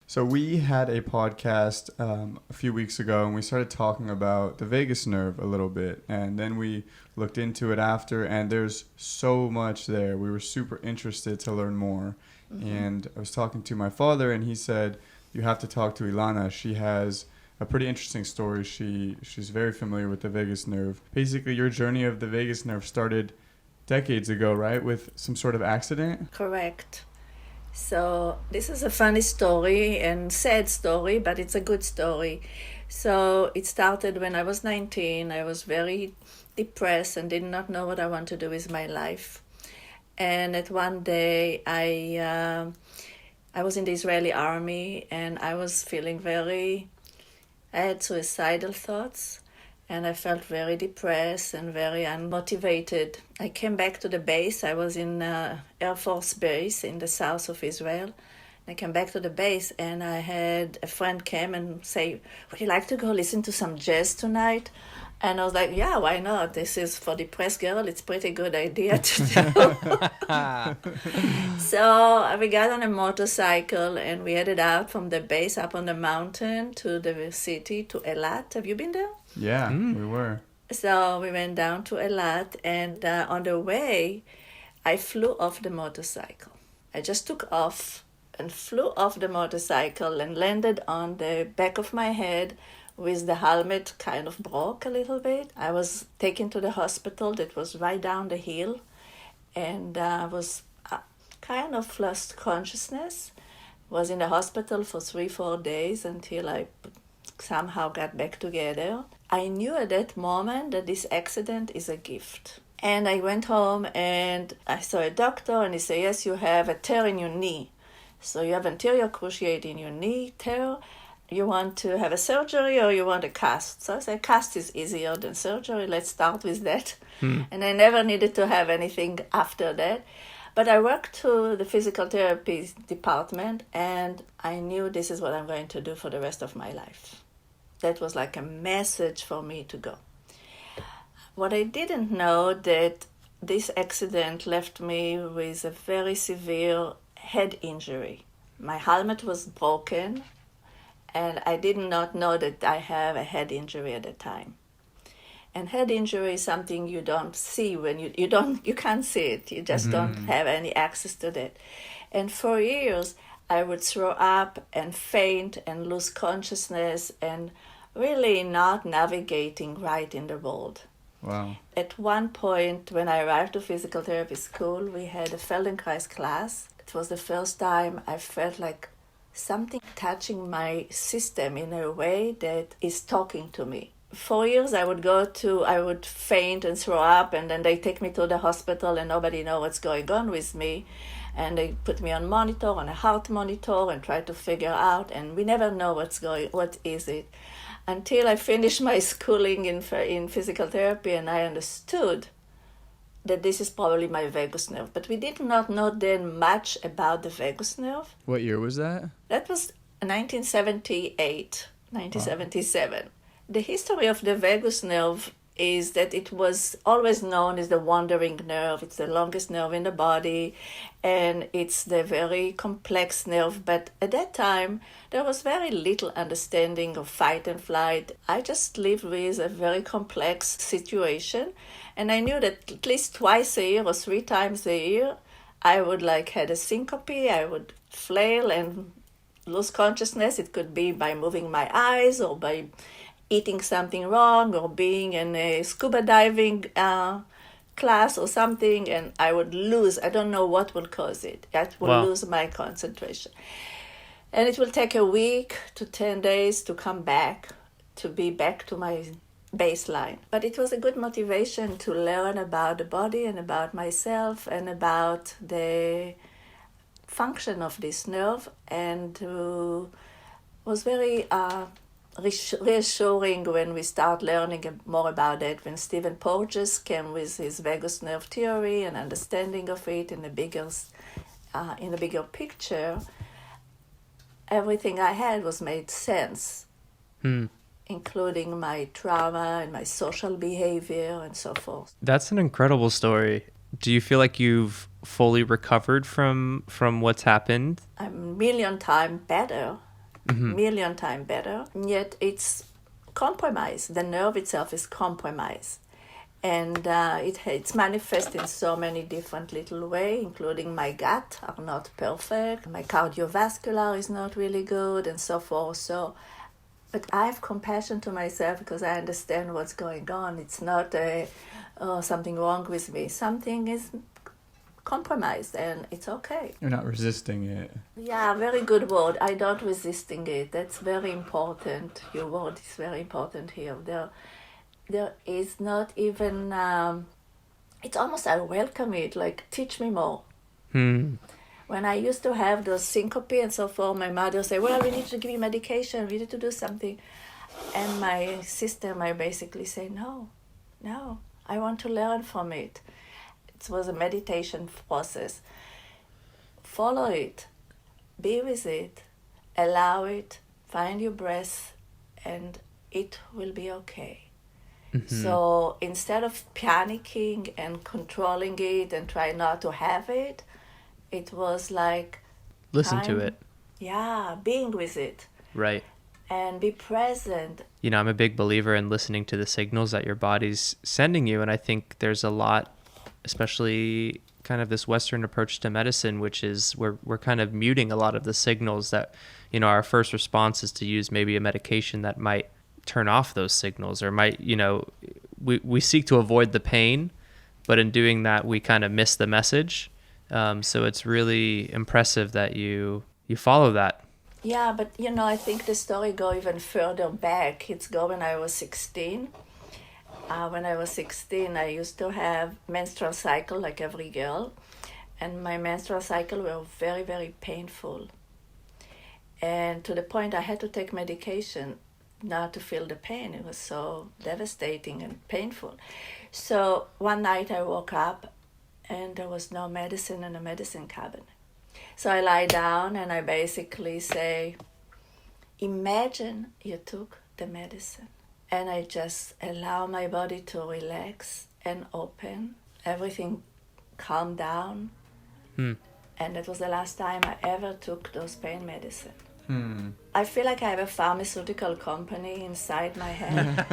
So we had a podcast a few weeks ago, and we started talking about the vagus nerve a little bit, and then we looked into it after, and there's so much there. We were super interested to learn more, and I was talking to my father, and he said, "You have to talk to Ilana. She has a pretty interesting story. She's very familiar with the vagus nerve. Basically, your journey of the vagus nerve started decades ago, right, with some sort of accident?" Correct. So this is a funny story and sad story, but it's a good story. So it started when I was 19. I was very depressed and did not know what I want to do with my life. And at one day, I was in the Israeli army, and I was feeling I had suicidal thoughts, and I felt very depressed and very unmotivated. I came back to the base. I was in Air Force Base in the south of Israel. I came back to the base, and I had a friend came and say, "Would you like to go listen to some jazz tonight?" And I was like, "Yeah, why not? This is for depressed girl. It's a pretty good idea to do." So we got on a motorcycle, and we headed out from the base up on the mountain to the city, to Eilat. Have you been there? Yeah, we were. So we went down to Eilat, and on the way, I flew off the motorcycle. I just took off and flew off the motorcycle and landed on the back of my head with the helmet kind of broke a little bit. I was taken to the hospital that was right down the hill, and I was kind of lost consciousness. Was in the hospital for 3-4 days until I somehow got back together. I knew at that moment that this accident is a gift. And I went home and I saw a doctor, and he said, "Yes, you have a tear in your knee. So you have anterior cruciate in your knee tear. You want to have a surgery or you want a cast?" So I said, "Cast is easier than surgery. Let's start with that." And I never needed to have anything after that. But I worked to the physical therapy department, and I knew this is what I'm going to do for the rest of my life. That was like a message for me to go. What I didn't know, that this accident left me with a very severe head injury. My helmet was broken, and I did not know that I have a head injury at the time. And head injury is something you don't see when you can't see it. You just don't have any access to that. And for years, I would throw up and faint and lose consciousness and really not navigating right in the world. Wow. At one point, when I arrived to physical therapy school, we had a Feldenkrais class. It was the first time I felt like something touching my system in a way that is talking to me. For years, I would faint and throw up, and then they take me to the hospital, and nobody knows what's going on with me. And they put me on a heart monitor, and try to figure out, and we never know what is it. Until I finished my schooling in physical therapy, and I understood that this is probably my vagus nerve. But we did not know then much about the vagus nerve. What year was that? That was 1978, 1977. Wow. The history of the vagus nerve is that it was always known as the wandering nerve. It's the longest nerve in the body, and it's the very complex nerve. But at that time, there was very little understanding of fight and flight. I just lived with a very complex situation, and I knew that at least twice a year or 3 times a year, I would had a syncope. I would flail and lose consciousness. It could be by moving my eyes or by eating something wrong or being in a scuba diving class or something, and I would lose. I don't know what will cause it. I will lose my concentration. And it will take a week to 10 days to come back, to be back to my baseline. But it was a good motivation to learn about the body and about myself and about the function of this nerve, and was very reassuring when we start learning more about it, when Stephen Porges came with his vagus nerve theory and understanding of it in the bigger picture. Everything I had was made sense, including my trauma and my social behavior and so forth. That's an incredible story. Do you feel like you've fully recovered from what's happened? I'm a million times better million times better. Yet it's compromised. The nerve itself is compromised. And it's manifest in so many different little ways, including my gut are not perfect, my cardiovascular is not really good, and so forth. So, but I have compassion to myself because I understand what's going on. It's not something wrong with me. Something is compromised, and it's okay. You're not resisting it. Yeah, very good word. I don't resisting it. That's very important. Your word is very important here. There is not even, it's almost I welcome it, like teach me more. When I used to have those syncope and so forth, my mother said, well, we need to give you medication, we need to do something. And my sister might basically say, no, I want to learn from it. It was a meditation process. Follow it, be with it, allow it, find your breath, and it will be okay. So instead of panicking and controlling it and try not to have it, it was like Listen to it. Yeah, being with it. Right. And be present. You know, I'm a big believer in listening to the signals that your body's sending you. And I think there's a lot, especially kind of this Western approach to medicine, which is we're kind of muting a lot of the signals that, you know, our first response is to use maybe a medication that might turn off those signals or might, you know, we seek to avoid the pain, but in doing that, we kind of miss the message. So it's really impressive that you follow that. Yeah, but you know, I think the story go even further back. It's go when I was 16. When I was 16, I used to have menstrual cycle like every girl, and my menstrual cycle were very, very painful. And to the point I had to take medication not to feel the pain. It was so devastating and painful. So one night I woke up and there was no medicine in the medicine cabinet. So I lie down and I basically say, imagine you took the medicine. And I just allow my body to relax and open. Everything calmed down. And that was the last time I ever took those pain medicine. I feel like I have a pharmaceutical company inside my head.